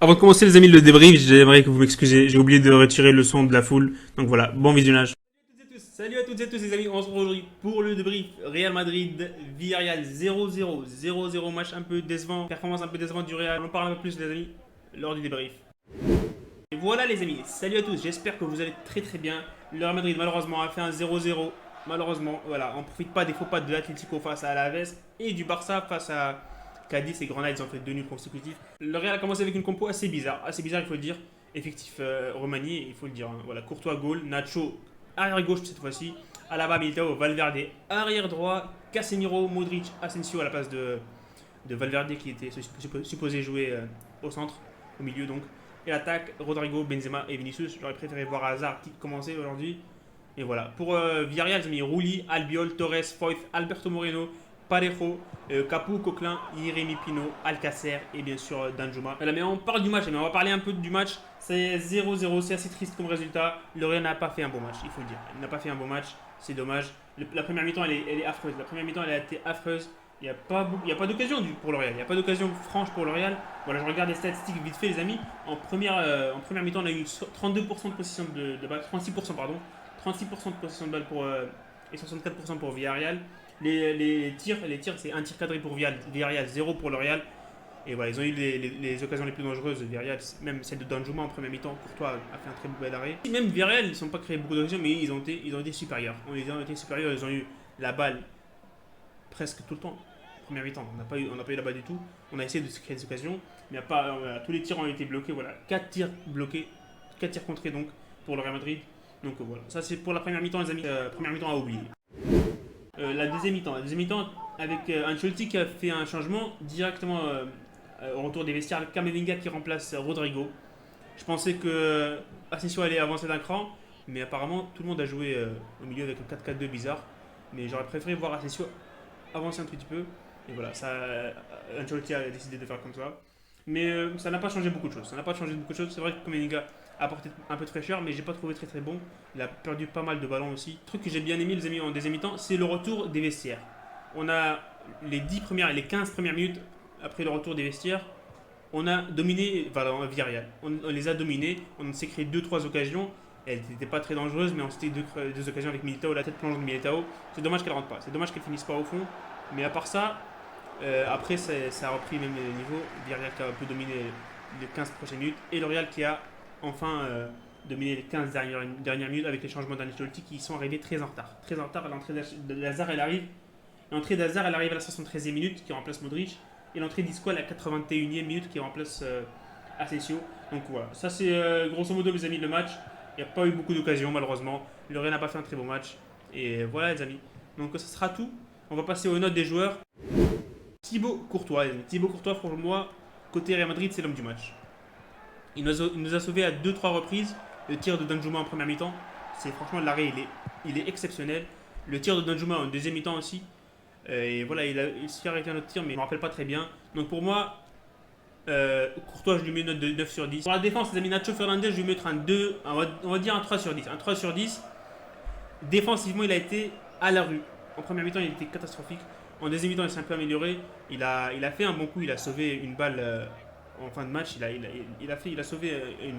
Avant de commencer les amis le débrief, j'aimerais que vous m'excusiez, j'ai oublié de retirer le son de la foule. Donc voilà, bon visionnage. Salut à toutes et à tous les amis, on se retrouve aujourd'hui pour le débrief Real Madrid, Villarreal 0-0, 0-0 match un peu décevant, performance un peu décevante du Real. On en parle un peu plus les amis lors du débrief. Et voilà les amis, salut à tous, j'espère que vous allez très très bien. Le Real Madrid malheureusement a fait un 0-0, malheureusement, voilà, on ne profite pas des faux pas de l'Atlético face à Alaves et du Barça face à Cadiz et Grenade, ils ont fait deux nuls consécutifs. Le Real a commencé avec une compo assez bizarre il faut le dire. Effectif remanié, il faut le dire. Hein. Voilà, Courtois goal, Nacho arrière gauche cette fois-ci, Alaba, Militao, Valverde arrière droit, Casemiro, Modric, Asensio à la place de Valverde qui était supposé jouer au centre, au milieu donc. Et l'attaque, Rodrigo, Benzema et Vinicius. J'aurais préféré voir Hazard qui commençait aujourd'hui. Et voilà. Pour Villarreal, j'ai mis Rulli, Albiol, Torres, Foyth, Alberto Moreno, Parejo, Capu, Coquelin, Jérémy Pino, Alcacer et bien sûr Danjuma. Voilà, mais on parle du match, mais on va parler un peu du match. C'est 0-0, c'est assez triste comme résultat. Le Real n'a pas fait un bon match, il faut le dire. Il n'a pas fait un bon match, c'est dommage. La première mi-temps, elle est affreuse. La première mi-temps, elle a été affreuse. Il n'y a pas d'occasion pour le Real. Il n'y a pas d'occasion franche pour le Real. Voilà, je regarde les statistiques vite fait, les amis. En première mi-temps, on a eu 32% de possession de balle, 36%, pardon. 36% de possession de balle et 64% pour Villarreal. Les tirs, c'est un tir cadré pour Villarreal, 0 pour le Real. Et voilà, ils ont eu les occasions les plus dangereuses de Villarreal, même celle de Danjuma en première mi-temps. Courtois a fait un très bel arrêt. Même Villarreal, ils ne sont pas créé beaucoup d'occasions, mais ils ont été supérieurs. Ils ont été supérieurs, ils ont eu la balle presque tout le temps. Première mi-temps, on n'a pas eu la balle du tout. On a essayé de se créer des occasions, mais tous les tirs ont été bloqués. Voilà, 4 tirs bloqués, 4 tirs contrés donc pour le Real Madrid. Donc voilà, ça c'est pour la première mi-temps, les amis. Première mi-temps à oublier. La deuxième mi-temps avec Ancelotti qui a fait un changement directement au retour des vestiaires. Camavinga qui remplace Rodrigo. Je pensais que Asensio allait avancer d'un cran, mais apparemment tout le monde a joué au milieu avec un 4-4-2 bizarre. Mais j'aurais préféré voir Asensio avancer un petit peu. Et voilà, Ancelotti a décidé de faire comme ça. Mais ça n'a pas changé beaucoup de choses. Ça n'a pas changé beaucoup de choses. C'est vrai que Camavinga a apporté un peu de fraîcheur, mais j'ai pas trouvé très très bon. Il a perdu pas mal de ballons aussi. Le truc que j'ai bien aimé, les amis, en deuxième mi-temps, c'est le retour des vestiaires. On a les 10 premières et les 15 premières minutes après le retour des vestiaires. On a dominé Villarreal. On les a dominés. On s'est créé deux trois occasions. Elles n'étaient pas très dangereuses, mais on s'était deux occasions avec Militao, la tête plongeante de Militao. C'est dommage qu'elle rentre pas. C'est dommage qu'elle finisse pas au fond. Mais à part ça, après, ça a repris même le niveau. Villarreal qui a un peu dominé les 15 prochaines minutes. Et L'Oréal qui a enfin dominé les 15 dernières minutes avec les changements d'Ancelotti qui sont arrivés très en retard. Très en retard, l'entrée d'Hazard, elle arrive. L'entrée d'Hazard, elle arrive à la 73e minute qui remplace Modric. Et l'entrée d'Isco à la 81e minute qui remplace Asensio. Donc voilà, ça c'est grosso modo les amis le match. Il n'y a pas eu beaucoup d'occasions malheureusement. Le Real n'a pas fait un très bon match. Et voilà les amis. Donc ça sera tout. On va passer aux notes des joueurs. Thibaut Courtois, franchement, moi, côté Real Madrid, c'est l'homme du match. Il nous a sauvé à deux trois reprises. Le tir de Danjuma en première mi-temps, c'est franchement l'arrêt, il est exceptionnel. Le tir de Danjuma en deuxième mi-temps aussi. Et voilà, il s'est arrêté un autre tir, mais je ne me rappelle pas très bien. Donc pour moi, Courtois, je lui mets une note de 9 sur 10. Pour la défense, les amis, Nacho Fernandez, je vais lui mettre un 2, on va dire un 3 sur 10. Un 3 sur 10. Défensivement, il a été à la rue. En première mi-temps, il était catastrophique. En deuxième mi-temps, il s'est un peu amélioré. Il a fait un bon coup. Il a sauvé une balle en fin de match. Il a sauvé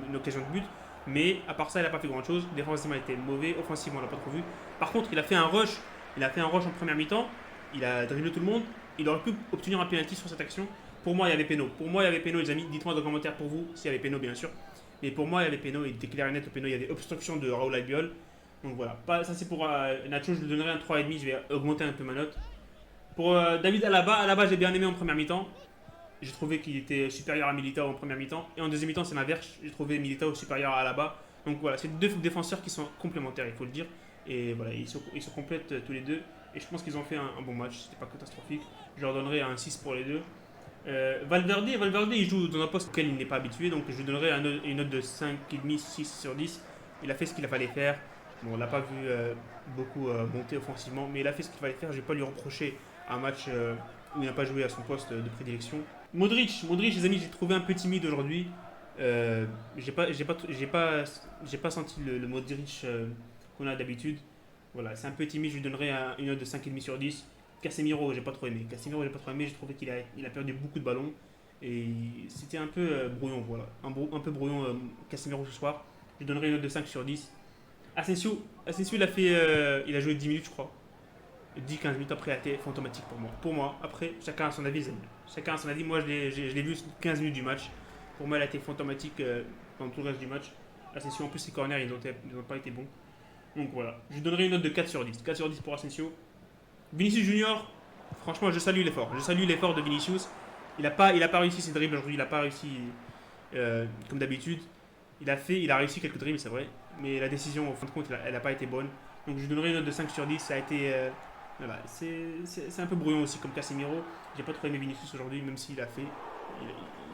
une occasion de but. Mais à part ça, il n'a pas fait grand-chose. Défensivement, il était mauvais. Offensivement, on l'a pas trop vu. Par contre, il a fait un rush. Il a fait un rush en première mi-temps. Il a dribblé tout le monde. Il aurait pu obtenir un penalty sur cette action. Pour moi, il y avait péno. Les amis. Dites-moi dans les commentaires pour vous s'il y avait péno, bien sûr. Mais pour moi, il y avait péno. Il était clair et net au péno. Il y avait obstruction de Raoul Albiol. Donc voilà, ça c'est pour Nacho, je lui donnerai un 3,5, je vais augmenter un peu ma note. Pour David Alaba j'ai bien aimé en première mi-temps. J'ai trouvé qu'il était supérieur à Militao en première mi-temps. Et en deuxième mi-temps, c'est l'inverse, j'ai trouvé Militao supérieur à Alaba. Donc voilà, c'est deux défenseurs qui sont complémentaires, il faut le dire. Et voilà, ils se complètent tous les deux. Et je pense qu'ils ont fait un bon match, c'était pas catastrophique. Je leur donnerai un 6 pour les deux. Valverde, il joue dans un poste auquel il n'est pas habitué, donc je lui donnerai une note de 5,5, 6 sur 10. Il a fait ce qu'il fallait faire. Bon, on l'a pas vu beaucoup monter offensivement, mais il a fait ce qu'il fallait faire. Je vais pas lui reprocher un match où il n'a pas joué à son poste de prédilection. Modric, les amis, j'ai trouvé un peu timide aujourd'hui. J'ai pas senti le Modric qu'on a d'habitude. Voilà, c'est un peu timide. Je lui donnerai une note de 5,5 sur 10. Casemiro, j'ai pas trop aimé. J'ai trouvé qu'il a perdu beaucoup de ballons. Et c'était un peu brouillon, voilà. Un peu brouillon Casemiro ce soir. Je donnerai une note de 5 sur 10. Asensio il a joué 10 minutes, je crois. 10-15 minutes après, il a été fantomatique pour moi. Pour moi, après, chacun a son avis, les amis. Chacun a son avis. Moi, je l'ai vu 15 minutes du match. Pour moi, il a été fantomatique pendant tout le reste du match. Asensio, en plus, ses corners, ils n'ont pas été bons. Donc voilà, je lui donnerai une note de 4 sur 10. 4 sur 10 pour Asensio. Vinicius Junior, franchement, je salue l'effort. Je salue l'effort de Vinicius. Il a pas réussi ses dribbles aujourd'hui. Il n'a pas réussi comme d'habitude. Il a réussi quelques dribbles, c'est vrai. Mais la décision, au fin de compte, elle n'a pas été bonne. Donc je lui donnerai une note de 5 sur 10. Ça a été. Voilà, c'est un peu brouillon aussi comme Casemiro. J'ai pas trop aimé Vinicius aujourd'hui, même s'il a fait.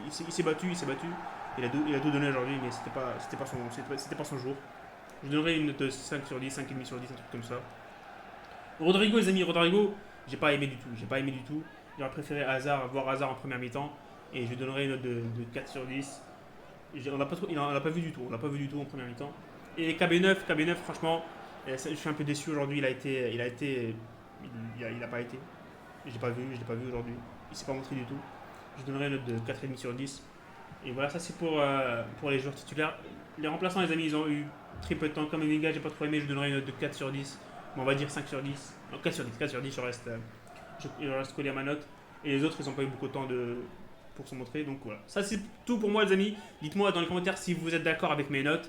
Il s'est battu, il s'est battu. Il a tout donné aujourd'hui, mais c'était pas son jour. Je donnerais une note de 5 sur 10, 5,5 sur 10, un truc comme ça. Rodrigo, les amis, Rodrigo, j'ai pas aimé du tout. J'ai pas aimé du tout. J'aurais préféré voir Hazard en première mi-temps. Et je lui donnerais une note de 4 sur 10. On l'a pas vu du tout. On l'a pas vu du tout en première mi-temps. Et KB9, franchement, je suis un peu déçu aujourd'hui. Il a pas été. Je l'ai pas vu aujourd'hui. Il s'est pas montré du tout. Je donnerais une note de 4,5 sur 10. Et voilà, ça c'est pour les joueurs titulaires. Les remplaçants, les amis, ils ont eu très peu de temps. Comme Emenga, j'ai pas trop aimé, je donnerais une note de 4 sur 10. Mais on va dire 5 sur 10. Non, 4 sur 10, 4 sur 10, je reste collé à ma note. Et les autres, ils n'ont pas eu beaucoup de temps pour se montrer. Donc voilà. Ça c'est tout pour moi, les amis. Dites-moi dans les commentaires si vous êtes d'accord avec mes notes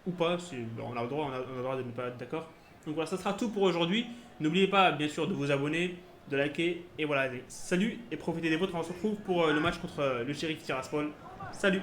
ou pas. On a le droit de ne pas être d'accord. Donc voilà, ça sera tout pour aujourd'hui. N'oubliez pas, bien sûr, de vous abonner, de liker. Et voilà, allez. Salut et profitez des vôtres. On se retrouve pour le match contre le Sheriff Tiraspol. Salut!